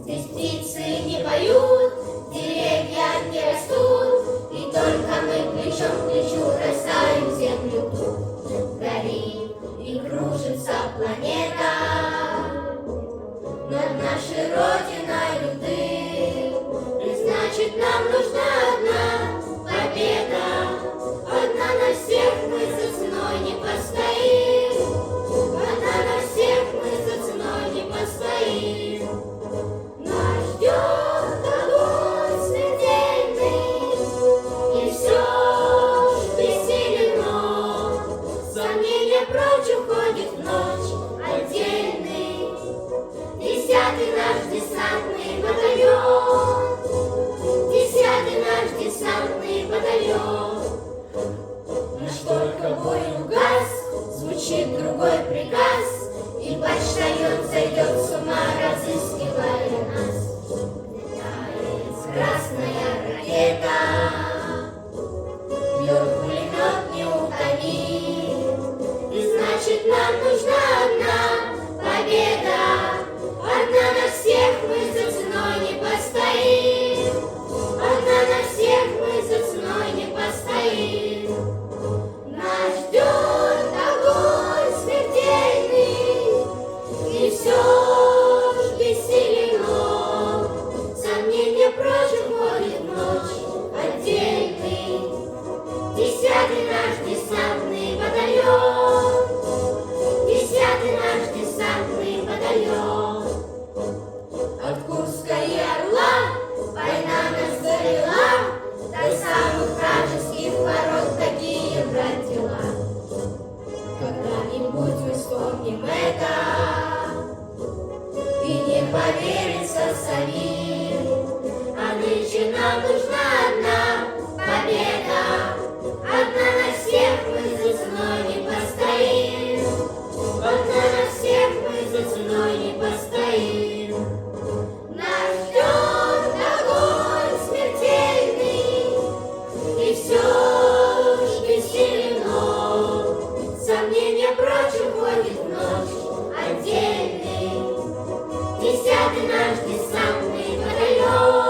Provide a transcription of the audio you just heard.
Здесь птицы не поют, деревья не растут, и только мы плечом к плечу растаем в землю тут. Горит и кружится планета над нашей родиной люды, и значит нам нужна одна победа. Одна на всех мы за ценой не постоим, одна на всех мы за ценой не постоим. Нас ждет огонь смертельный, и все ж бессилен он. Сомнения прочь уходит в ночь отдельный, 10-й наш десантный батальон, 10-й наш десантный батальон. Наш только бой угас, звучит другой приказ, и почтальон сойдет с ума, разыскивая нас. Летает красная ракета, бьет пулемет неутомим, и значит нам нужна одна победа. Одна на всех мы за ценой не постоим, одна на всех мы за ценой не постоим. Нас ждет огонь смертельный, и все ж бессилен он. Сомнения прочь уходит в ночь отдельный, 10-й наш десантный батальон, 10-й наш десантный батальон. От Курска и Орла война нас довела до самых вражеских ворот, такие брать дела. Когда-нибудь мы вспомним это и не поверится самим, а нынче нам нужна одна победа. Одна на всех мы за ценой не постоим, одна на всех мы за ценой не постоим. Нас ждет огонь смертельный, и все ж бессилен он. Сомнения прочь уходит в ночь отдельный, 10-й наш десантный батальон.